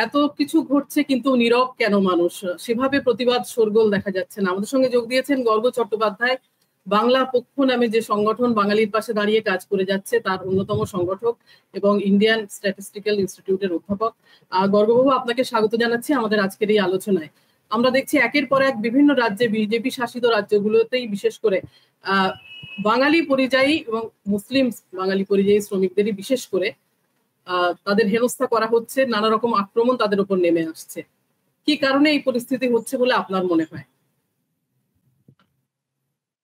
এত কিছু ঘটছে কিন্তু নীরব কেন মানুষ? সেভাবে প্রতিবাদ শোরগোল দেখা যাচ্ছে না। আমাদের সঙ্গে যোগ দিয়েছেন গর্গ চট্টোপাধ্যায়, বাংলা পক্ষ নামে যে সংগঠন বাঙালির পাশে দাঁড়িয়ে কাজ করে যাচ্ছে তার অন্যতম সংগঠক এবং ইন্ডিয়ান স্ট্যাটিস্টিক্যাল ইনস্টিটিউটের অধ্যাপক। গর্গবাবু, আপনাকে স্বাগত জানাচ্ছি আমাদের আজকের এই আলোচনায়। আমরা দেখছি একের পর এক বিভিন্ন রাজ্যে, বিজেপি শাসিত রাজ্যগুলোতেই বিশেষ করে বাঙালি পরিযায়ী এবং মুসলিম বাঙালি পরিযায়ী শ্রমিকদেরই বিশেষ করে তাদের হেনস্থা করা হচ্ছে, নানা রকম আক্রমণ তাদের উপর নেমে আসছে। কি কারণে এই পরিস্থিতি হচ্ছে বলে আপনার মনে হয়?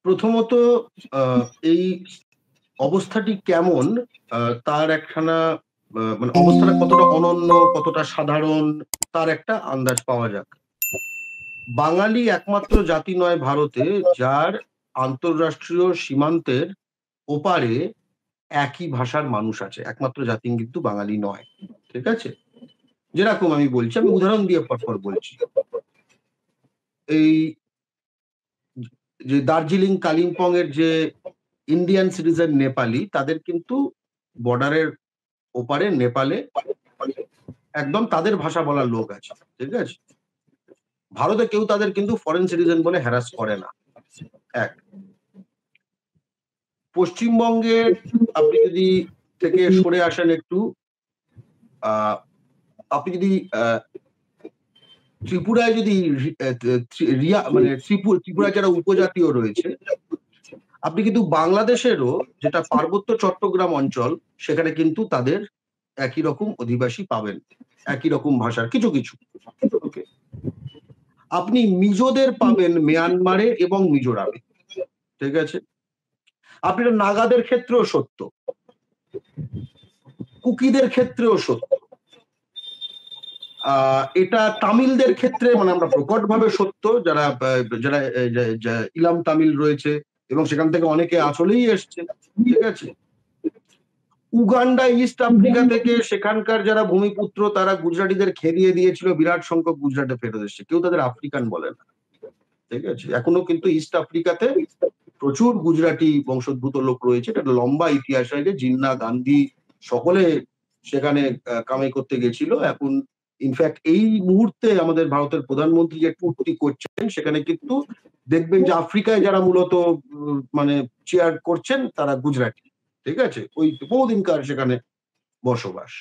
প্রথমত এই অবস্থাটি কেমন তার একখানা মানে অবস্থাটা কতটা অনন্য, কতটা সাধারণ তার একটা আন্দাজ পাওয়া যাক। বাঙালি একমাত্র জাতি নয় ভারতে যার আন্তর্রাষ্ট্রীয় সীমান্তের ওপারে একই ভাষার মানুষ আছে। একমাত্র জাতি কিন্তু বাঙালি নয়, ঠিক আছে? যেরকম আমি বলছি, আমি উদাহরণ দিয়ে পরপর বলছি। এই যে দার্জিলিং কালিম্পং এর যে ইন্ডিয়ান সিটিজেন নেপালি, তাদের কিন্তু বর্ডারের ওপারে নেপালে একদম তাদের ভাষা বলার লোক আছে, ঠিক আছে? ভারতে কেউ তাদের কিন্তু ফরেন সিটিজেন বলে হ্যারাস করে না। এক, পশ্চিমবঙ্গে আপনি যদি থেকে সরে আসেন একটু, আপনি যদি ত্রিপুরায় যদি মানে ত্রিপুরা যারা উপজাতীয় রয়েছে, আপনি কিন্তু বাংলাদেশেরও যেটা পার্বত্য চট্টগ্রাম অঞ্চল, সেখানে কিন্তু তাদের একই রকম অধিবাসী পাবেন, একই রকম ভাষার কিছু কিছু। ওকে, আপনি মিজোদের পাবেন মিয়ানমারে এবং মিজোরামে, ঠিক আছে? আপনি নাগাদের ক্ষেত্রেও সত্য, কুকিদের ক্ষেত্রেও সত্য, এটা তামিলদের ক্ষেত্রে মানে আমরা প্রকটভাবে সত্য, যারা যারা ইলাম তামিল রয়েছে এবং সেখান থেকে অনেকে আসলেই এসছে, ঠিক আছে? উগান্ডা, ইস্ট আফ্রিকা থেকে সেখানকার যারা ভূমিপুত্র তারা গুজরাটিদের খেদিয়ে দিয়েছিল, বিরাট সংখ্যক গুজরাটে ফেরত এসছে, কেউ তাদের আফ্রিকান বলে না, ঠিক আছে? এখনো কিন্তু ইস্ট আফ্রিকাতে প্রচুর গুজরাটি বংশোদ্ভূত লোক রয়েছে, এটা লম্বা ইতিহাস আছে। জিন্না, গান্ধী সকলে সেখানে কামাই করতে গেছিল। এখন ইনফ্যাক্ট এই মুহূর্তে আমাদের ভারতের প্রধানমন্ত্রী যে ট্যুরটি করছেন, সেখানে কিন্তু দেখবেন যে আফ্রিকায় যারা মূলত মানে চেয়ার করছেন তারা গুজরাটি, ঠিক আছে? ওই বহুদিনকার সেখানে বসবাস।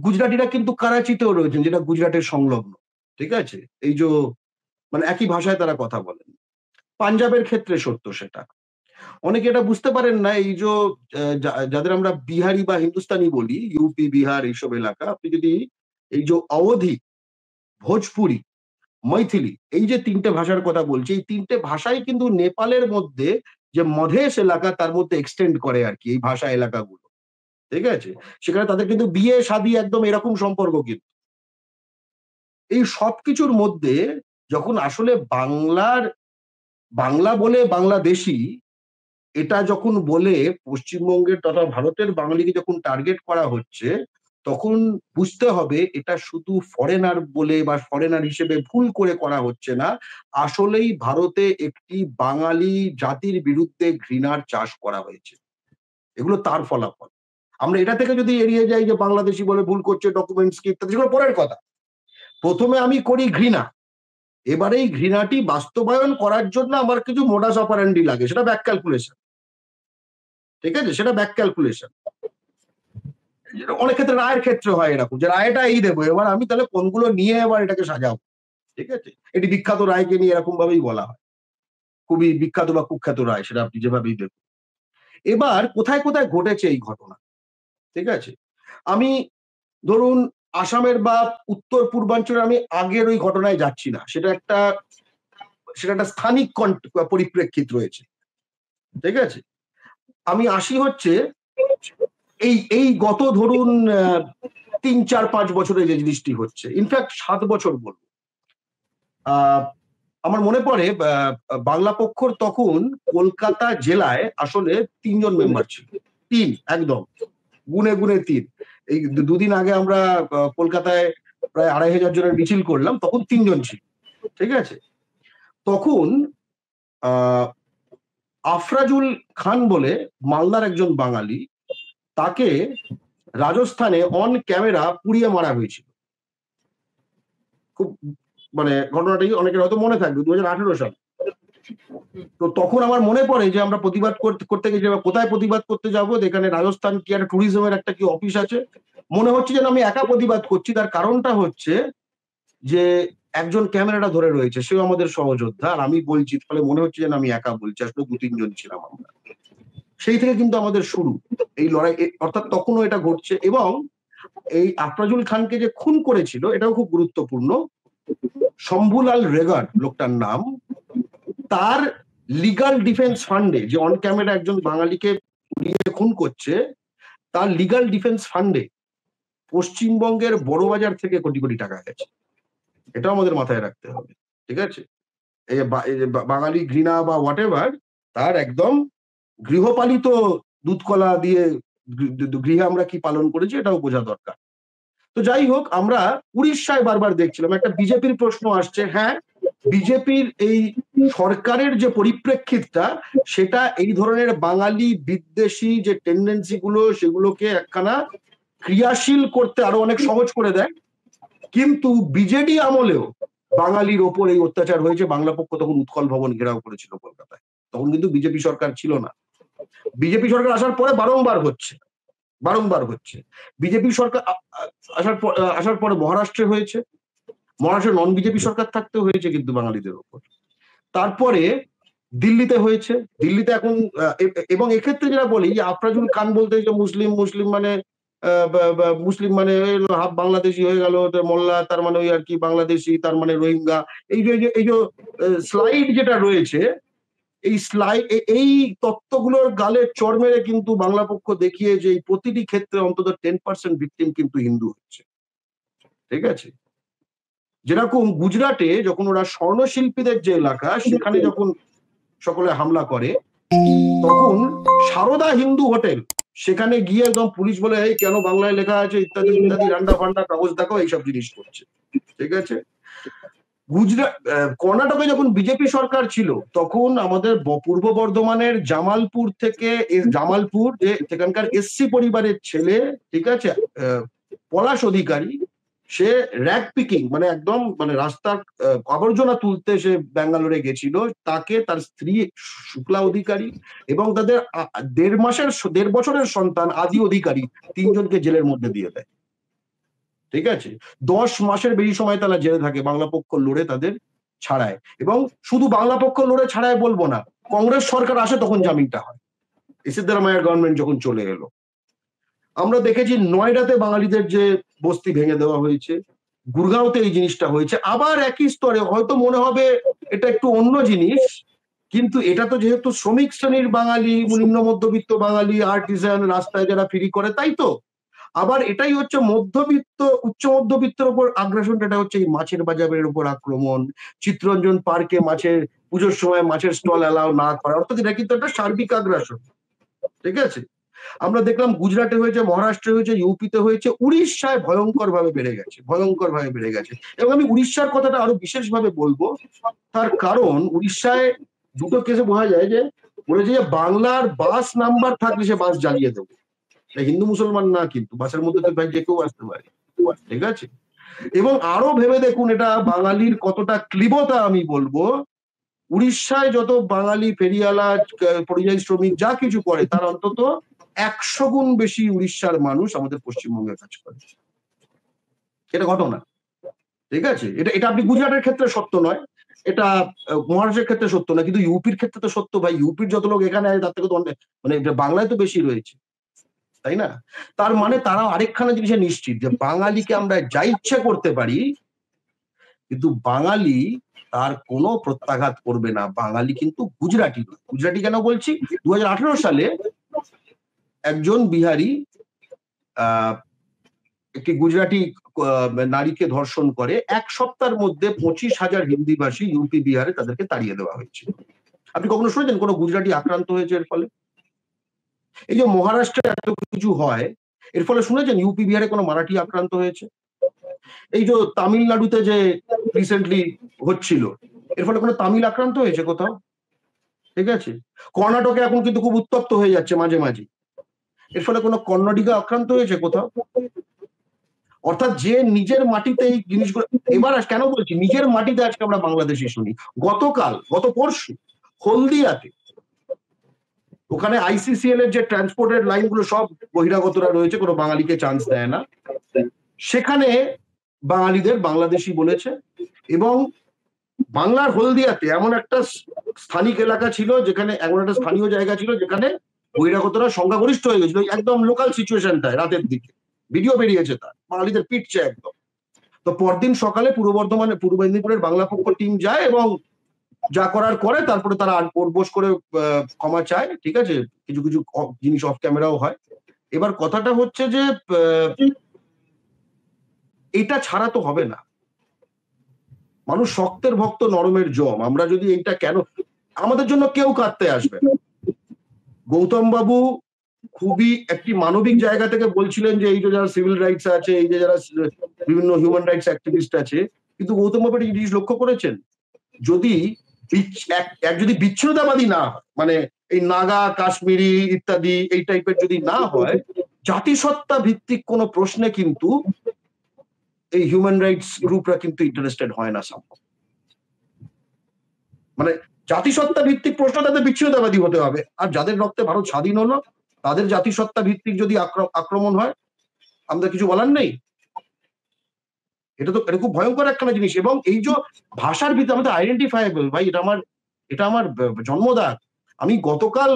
গুজরাটিরা কিন্তু কারাচিতেও রয়েছেন, যেটা গুজরাটের সংলগ্ন, ঠিক আছে? এই যে মানে একই ভাষায় তারা কথা বলেন। পাঞ্জাবের ক্ষেত্রে সত্য সেটা। অনেকে এটা বুঝতে পারেন না, এই যে যাদের আমরা বিহারি বা হিন্দুস্তানি বলি, ইউপি, বিহার এইসব এলাকা, আপনি যদি এই যে অবধি, ভোজপুরি, মৈথিলি, এই যে তিনটে ভাষার কথা বলছি, এই তিনটে ভাষাই কিন্তু নেপালের মধ্যে যে মধেশ এলাকা তার মধ্যে এক্সটেন্ড করে আর কি, এই ভাষা এলাকাগুলো, ঠিক আছে? সেখানে তাদের কিন্তু বিয়ে শাদী একদম এরকম সম্পর্ক। কিন্তু এই সবকিছুর মধ্যে যখন আসলে বাংলা বলে বাংলাদেশি এটা যখন বলে পশ্চিমবঙ্গের তথা ভারতের বাঙালিকে যখন টার্গেট করা হচ্ছে, তখন বুঝতে হবে এটা শুধু ফরেনার বলে বা ফরেনার হিসেবে ভুল করে করা হচ্ছে না, আসলেই ভারতে একটি বাঙালি জাতির বিরুদ্ধে ঘৃণার চাষ করা হয়েছে। এগুলো তার ফলাফল। আমরা এটা থেকে যদি এড়িয়ে যাই যে বাংলাদেশি বলে ভুল করছে, ডকুমেন্টস কি, সেগুলো পরের কথা। প্রথমে আমি করি ঘৃণা, এবারে এই ঘৃণাটি বাস্তবায়ন করার জন্য আমার কিছু মোডাস অপারেন্ডি লাগে, সেটা ব্যাক ক্যালকুলেশন, ঠিক আছে? সেটা ব্যাক ক্যালকুলেশন। অনেক ক্ষেত্রে রায়ের ক্ষেত্রে হয় এরকম, যে রায়টা এই দেবো, এবার আমি তাহলে কোনগুলো নিয়ে এবার এটাকে সাজাবো, ঠিক আছে? এটি বিখ্যাত রায়কে নিয়ে এরকম ভাবেই বলা হয়, খুবই বিখ্যাত বা কুখ্যাত রায়, সেটা আপনি যেভাবেই দেখুন। এবার কোথায় কোথায় ঘটেছে এই ঘটনা, ঠিক আছে? আমি ধরুন আসামের বা উত্তর পূর্বাঞ্চলে আমি আগের ওই ঘটনায় যাচ্ছি না, সেটা একটা স্থানিক পরিপ্রেক্ষিত রয়েছে, ঠিক আছে? আমি আসি হচ্ছে এই গত ধরুন 3-4-5 বছরে যে জিনিসটি হচ্ছে, ইনফ্যাক্ট 7 বছর বলবো। আমার মনে পড়ে বাংলা পক্ষর তখন কলকাতা জেলায় আসলে 3 জন মেম্বার ছিল, 3, একদম গুনে গুনে 3। এই দুদিন আগে আমরা কলকাতায় প্রায় 2500 জনের মিছিল করলাম, তখন 3 জন ছিল, ঠিক আছে? তখন আফরাজুল খান বলে মালদার একজন বাঙালি, তাকে রাজস্থানে অন ক্যামেরা পুড়িয়ে মারা হয়েছিল। খুব মানে ঘটনাটি অনেকের হয়তো মনে থাকবে, 2018 সাল। তো তখন আমার মনে পড়ে যে আমরা প্রতিবাদ করতে গেছি, কোথায় প্রতিবাদ করতে যাবো, এখানে রাজস্থান কি একটা ট্যুরিজমের একটা কি অফিস আছে, মনে হচ্ছে যেন আমি একা প্রতিবাদ করছি। তার কারণটা হচ্ছে যে একজন ক্যামেরাটা ধরে রয়েছে, সেও আমাদের সহযোদ্ধা, আর আমি বলছি, ফলে মনে হচ্ছে যেন আমি একা বলছি, আসলে 2-3 জন ছিলাম আমরা। সেই থেকে কিন্তু আমাদের শুরু এই লড়াই, অর্থাৎ তখনও এটা ঘটছে। এবং এই আফরাজুল খানকে যে খুন করেছিল এটাও খুব গুরুত্বপূর্ণ। শম্ভুলাল রেগার লোকটার নাম, তার লিগাল ডিফেন্স ফান্ডে, যে অন ক্যামেরা একজন বাঙালিকে খুন করছে, তার লিগাল ডিফেন্স ফান্ডে পশ্চিমবঙ্গের বড়বাজার থেকে কোটি কোটি টাকা গেছে। এটাও আমাদের মাথায় রাখতে হবে, ঠিক আছে? এই যে বাঙালি ঘৃণা বা হোয়াট এভার, তার একদম গৃহপালিত দুধকলা দিয়ে গৃহে আমরা কি পালন করেছি এটাও বোঝা দরকার। তো যাই হোক, আমরা উড়িষ্যায় বারবার দেখছিলাম একটা বিজেপির প্রশ্ন আসছে। হ্যাঁ, বিজেপির এই সরকারের যে পরিপ্রেক্ষিতটা, সেটা এই ধরনের বাঙালি বিদ্বেষী যে টেন্ডেন্সি গুলো, সেগুলোকে একখানা ক্রিয়াশীল করতে আরো অনেক সহজ করে দেয়। কিন্তু বিজেডি আমলেও বাঙালির ওপর এই অত্যাচার হয়েছে। বাংলা পক্ষ তখন উৎকল ভবন ঘেরাও করেছিল কলকাতায়, তখন কিন্তু বিজেপি সরকার ছিল না। বিজেপি সরকার আসার পরে বারংবার হচ্ছে। বিজেপি সরকার আসার পরে মহারাষ্ট্রে হয়েছে, মহারাষ্ট্রে নন বিজেপি সরকার থাকতে হয়েছে কিন্তু বাঙালিদের ওপর। তারপরে দিল্লিতে হয়েছে, দিল্লিতে এখন। এবং এক্ষেত্রে যেটা বলি, যে আফরাজুল খান বলতে যে মুসলিম মানে হাফ বাংলাদেশি হয়ে গেল, মোল্লা তার মানে ওই আর কি বাংলাদেশি, তার মানে রোহিঙ্গা, এই যে স্লাইড যেটা রয়েছে, এই তত্ত্বগুলোর গালে চড় মেরে কিন্তু বাংলা পক্ষ দেখিয়ে যে প্রতিটি ক্ষেত্রে অন্তত 10% ভিকটিম কিন্তু হিন্দু হচ্ছে, ঠিক আছে? যেরকম গুজরাটে যখন ওরা স্বর্ণশিল্পীদের যে এলাকা, সেখানে যখন সকলে হামলা করে, তখন সারদা হিন্দু হোটেল, সেখানে গিয়ে একদম পুলিশ বলে, এই কেন বাংলায় লেখা আছে ইত্যাদি ইত্যাদি, রান্ডা ফান্ডা কাগজ দেখো, এইসব জিনিস করছে, ঠিক আছে? কর্ণাটকে যখন বিজেপি সরকার ছিল, তখন আমাদের পূর্ব বর্ধমানের জামালপুর যে সেখানকার এসসি পরিবারের ছেলে, ঠিক আছে, পলাশ অধিকারী, সে র্যাক পিকিং মানে একদম মানে রাস্তার আবর্জনা তুলতে সে ব্যাঙ্গালোরে গেছিল। তাকে তার স্ত্রী শুক্লা অধিকারী এবং তাদের 1.5 বছরের সন্তান আদি অধিকারী, 3জনকে জেলের মধ্যে দিয়ে দেয়, ঠিক আছে? 10 মাসের বেশি সময় তারা জেলে থাকে, বাংলা পক্ষ লড়ে তাদের ছাড়ায়। এবং শুধু বাংলা পক্ষ লড়ে ছাড়ায় বলবো না, কংগ্রেস সরকার আসে তখন জামিনটা হয়, সিদ্ধারামাইয়ার গভর্নমেন্ট যখন চলে এলো। আমরা দেখেছি নয়ডাতে বাঙালিদের যে বস্তি ভেঙে দেওয়া হয়েছে, গুরগাঁওতে এই জিনিসটা হয়েছে। আবার একই স্তরে হয়তো মনে হবে এটা একটু অন্য জিনিস, কিন্তু এটা তো যেহেতু শ্রমিক শ্রেণীর বাঙালি, নিম্ন মধ্যবিত্ত বাঙালি, আর্টিসান, রাস্তায় যারা ফেরি করে, তাই তো। আবার এটাই হচ্ছে মধ্যবিত্ত, উচ্চ মধ্যবিত্তের উপর আগ্রাসন, এটা হচ্ছে এই মাছের বাজারের উপর আক্রমণ, চিত্তরঞ্জন পার্কে পুজোর সময় মাছের স্টল অ্যালাউ না করা, অর্থাৎ এটা কিন্তু একটা সার্বিক আগ্রাসন, ঠিক আছে? আমরা দেখলাম গুজরাটে হয়েছে, মহারাষ্ট্রে হয়েছে, ইউপিতে হয়েছে, উড়িষ্যায় ভয়ঙ্কর ভাবে বেড়ে গেছে। এবং আমি উড়িষ্যার কথাটা আরো বিশেষভাবে বলবো, তার কারণ উড়িষ্যায় দুটো কেসে বোঝা যায় যে বলেছে যে বাংলার বাস নাম্বার থাকলে সে বাস জ্বালিয়ে দেবে। হিন্দু মুসলমান না, কিন্তু বাসের মধ্যে তো ভাই যে কেউ আসতে পারে, ঠিক আছে? এবং আরো ভেবে দেখুন এটা বাঙালির কতটা ক্লিবতা। আমি বলবো উড়িষ্যায় যত বাঙালি ফেরিওয়ালা, পরিযায়ী শ্রমিক যা কিছু করে, তার অন্তত 100 গুণ বেশি উড়িষ্যার মানুষ আমাদের পশ্চিমবঙ্গে কাজ করে। এটা ঘটনা, ঠিক আছে? এটা আপনি গুজরাটের ক্ষেত্রে সত্য নয়, এটা মহারাষ্ট্রের ক্ষেত্রে সত্য না, কিন্তু ইউপির ক্ষেত্রে তো সত্য ভাই। ইউপির যত লোক এখানে আছে তার থেকে তো মানে বাংলায় তো বেশি রয়েছে, তাই না? তার মানে তারা আরেকখানা জিনিসে নিশ্চিত যে বাঙালিকে আমরা যা ইচ্ছে করতে পারি, কিন্তু বাঙালি তার কোনো প্রত্যাঘাত করবে না। বাঙালি কিন্তু গুজরাটি নয়। গুজরাটি কেন বলছি? 2018 সালে একজন বিহারি একটি গুজরাটি নারীকে ধর্ষণ করে, 1 সপ্তাহের মধ্যে 25,000 হিন্দিভাষী ইউপি বিহারে তাদেরকে তাড়িয়ে দেওয়া হয়েছিল। আপনি কখনো শুনেছেন কোনো গুজরাটি আক্রান্ত হয়েছে এর ফলে? এই যে মহারাষ্ট্রে এত কিছু হয়, এর ফলে শুনেছেন ইউপি বিহারে কোনো মারাঠি আক্রান্ত হয়েছে? এই যে তামিলনাড়ুতে যে রিসেন্টলি হচ্ছিল, এর ফলে কোনো তামিল আক্রান্ত হয়েছে কোথাও? ঠিক আছে? কর্ণাটকে এখন কিন্তু খুব উত্তপ্ত হয়ে যাচ্ছে মাঝে মাঝে। এর ফলে কোনো কর্ণডিগা আক্রান্ত হয়েছে কোথাও? অর্থাৎ যে নিজের মাটিতে এই জিনিসগুলো, এবার কেন বলছি নিজের মাটিতে আজকে আমরা বাংলাদেশি শুনি, গত পরশু হলদিয়াতে, ওখানে আইসিসিএল এর যে ট্রান্সপোর্টের লাইনগুলো সব বহিরাগতরা রয়েছে, কোনো বাঙালিকে চান্স দেয় না, সেখানে বাঙালিদের বাংলাদেশি বলেছে। এবং বাংলার হলদিয়াতে এমন একটা স্থানিক এলাকা ছিল যেখানে, এমন একটা স্থানীয় জায়গা ছিল যেখানে বহিরাগতরা সংখ্যাগরিষ্ঠ হয়ে গেছিল, একদম লোকাল সিচুয়েশনটায়, রাতের দিকে ভিডিও বেরিয়েছে, তার বাঙালিদের পিটছে একদম। তো পরদিন সকালে পূর্ব মেদিনীপুরের বাংলা পক্ষ টিম যায় এবং যা করার করে, তারপরে তারা বোস করে ক্ষমা চায়, ঠিক আছে, কিছু কিছু জিনিস অফ ক্যামেরাও হয়। এবার কথাটা হচ্ছে যে এটা ছাড়া তো হবে না, মানুষ শক্তের ভক্ত নরমের জম, আমরা যদি এইটা, কেন আমাদের জন্য কেউ কাঁদতে আসবে না। গৌতম বাবু খুবই একটি মানবিক জায়গা থেকে বলছিলেন যে এই যে যারা সিভিল রাইটস আছে, এই যে যারা বিভিন্ন হিউম্যান রাইটস অ্যাক্টিভিস্ট আছে, কিন্তু গৌতম বাবু এই জিনিস লক্ষ্য করেছেন, যদি যদি বিচ্ছিন্নতাবাদী না হয়, মানে এই নাগা, কাশ্মীরি ইত্যাদি এই টাইপের যদি না হয়, জাতিসত্তা ভিত্তিক কোনো প্রশ্নে কিন্তু এই হিউম্যান রাইটস গ্রুপরা কিন্তু ইন্টারেস্টেড হয় না। মানে জাতিসত্তা ভিত্তিক প্রশ্ন তাদের বিচ্ছিন্নতাবাদী হতে হবে, আর যাদের রক্তে ভারত স্বাধীন হলো তাদের জাতিসত্তা ভিত্তিক যদি আক্রমণ হয়, আমাদের কিছু বলার নেই। এটা খুব ভয়ঙ্কর একটা জিনিস। এবং এই যে ভাষার ভিত্তি, আমাদের আইডেন্টিফাইবল, ভাই, এটা আমার জন্মদাগ। আমি গতকাল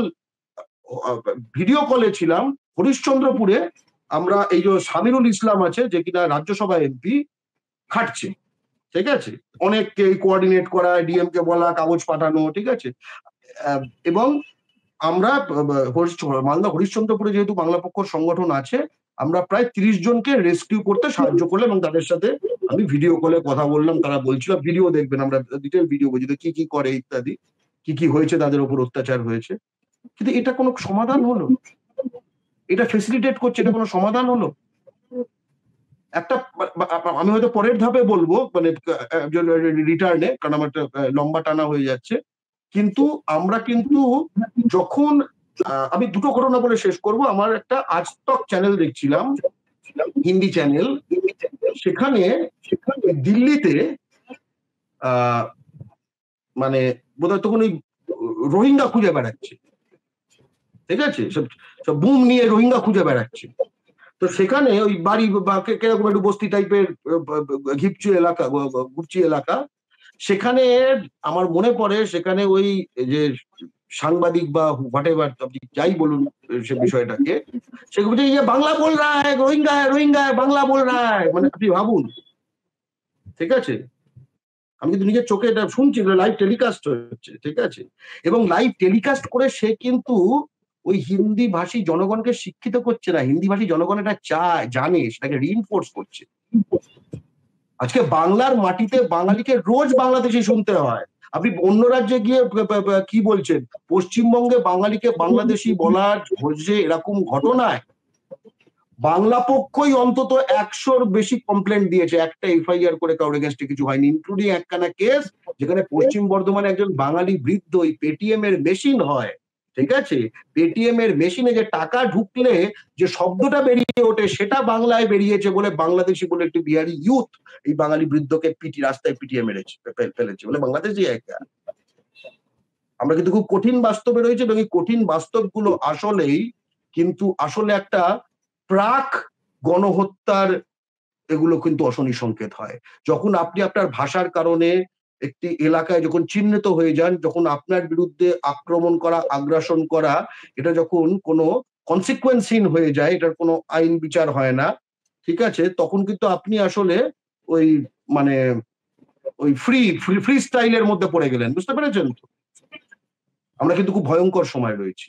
ভিডিও কলে ছিলাম হরিশ্চন্দ্রপুরে, আমরা এই যে সামিরুল ইসলাম আছে, যে কিনা রাজ্যসভা এমপি, খাটছে, ঠিক আছে, অনেককে কোঅর্ডিনেট করা, ডিএম কে বলা, কাগজ পাঠানো, ঠিক আছে। এবং আমরা মালদা হরিশ্চন্দ্রপুরে যেহেতু বাংলা পক্ষ সংগঠন আছে, আমরা প্রায় 30 জনকে রেস্কিউ করতে সাহায্য করলাম এবং তাদের সাথে আমি ভিডিও কলে কথা বললাম। তারা বলছিল, ভিডিও দেখবেন, আমরা ডিটেল ভিডিও বলছি কি কি করে ইত্যাদি, কি কি হয়েছে, তাদের উপর অত্যাচার হয়েছে। কিন্তু এটা কোনো সমাধান হলো? এটা ফেসিলিটেট করছে, এটা কোনো সমাধান হলো? একটা আমি হয়তো পরের ধাপে বলবো, মানে রিটার্নে, কারণ আমার একটা লম্বা টানা হয়ে যাচ্ছে। কিন্তু আমরা কিন্তু যখন, আমি দুটো ঘটনা বলে শেষ করব। আমার একটা আজ তক চ্যানেল দেখছিলাম, হিন্দি চ্যানেল, সেখানে দিল্লিতে মানে বোধহয় তখন ওই রোহিঙ্গা খুঁজে বেড়াচ্ছে, ঠিক আছে, সব বুম নিয়ে রোহিঙ্গা খুঁজে বেড়াচ্ছে। তো সেখানে ওই বাড়ি বা কিরকম একটু বস্তি টাইপের গুপচি এলাকা, সেখানে আমার মনে পড়ে, সেখানে ওই যে সাংবাদিক বা হোয়াট এভার, আপনি যাই বলুন সে বিষয়টাকে, সে বলছে যে বাংলা বল রা হ্যায়, রোহিঙ্গা রোহিঙ্গা বাংলা বল রা হ্যায়। মানে আপনি ভাবুন, ঠিক আছে, আমি কিন্তু নিজের চোখে এটা শুনছি, লাইভ টেলিকাস্ট হচ্ছে, ঠিক আছে। এবং লাইভ টেলিকাস্ট করে সে কিন্তু ওই হিন্দি ভাষী জনগণকে শিক্ষিত করছে না, হিন্দি ভাষী জনগণ এটা চায়, জানে, সেটাকে রিইনফোর্স করছে। আজকে বাংলার মাটিতে বাঙালিকে রোজ বাংলাদেশি শুনতে হয়। আপনি অন্য রাজ্যে গিয়ে কি বলছেন, পশ্চিমবঙ্গে বাঙালিকে বাংলাদেশি বলার হচ্ছে এরকম ঘটনায় বাংলা পক্ষই অন্তত 100-র বেশি কমপ্লেন দিয়েছে, একটা এফআইআর করে কারোর এগেইনস্টে কিছু হয়নি, ইনক্লুডিং একখানা কেস যেখানে পশ্চিম বর্ধমানে একজন বাঙালি বৃদ্ধ ওই পেটিএম এর মেশিন হয়, ঠিক আছে, পেটিএম এর মেশিনে যে টাকা ঢুকলে যে শব্দটা বেরিয়ে ওঠে সেটা বাংলায় বেরিয়েছে বলে বাংলাদেশি বলে একটি বিহারি ইউথ এই বাঙালি বৃদ্ধকে রাস্তায় পিটিয়ে মেরেছে, ফেলেছে বলে বাংলাদেশি একটা। আমরা কিন্তু খুব কঠিন বাস্তবে রয়েছে, এবং এই কঠিন বাস্তবগুলো আসলে একটা প্রাক গণহত্যার এগুলো কিন্তু অশনি সংকেত হয়। যখন আপনি আপনার ভাষার কারণে একটি এলাকায় যখন চিহ্নিত হয়ে যান, যখন আপনার বিরুদ্ধে আক্রমণ করা, আগ্রাসন করা, এটা যখন কোনো কনসিকুয়েন্সহীন হয়ে যায়, এটার কোনো আইন বিচার হয় না, ঠিক আছে, তখন কিন্তু আপনি আসলে ওই মানে ওই ফ্রি স্টাইলের মধ্যে পড়ে গেলেন, বুঝতে পেরেছেন তো? আমরা কিন্তু খুব ভয়ঙ্কর সময় রয়েছি।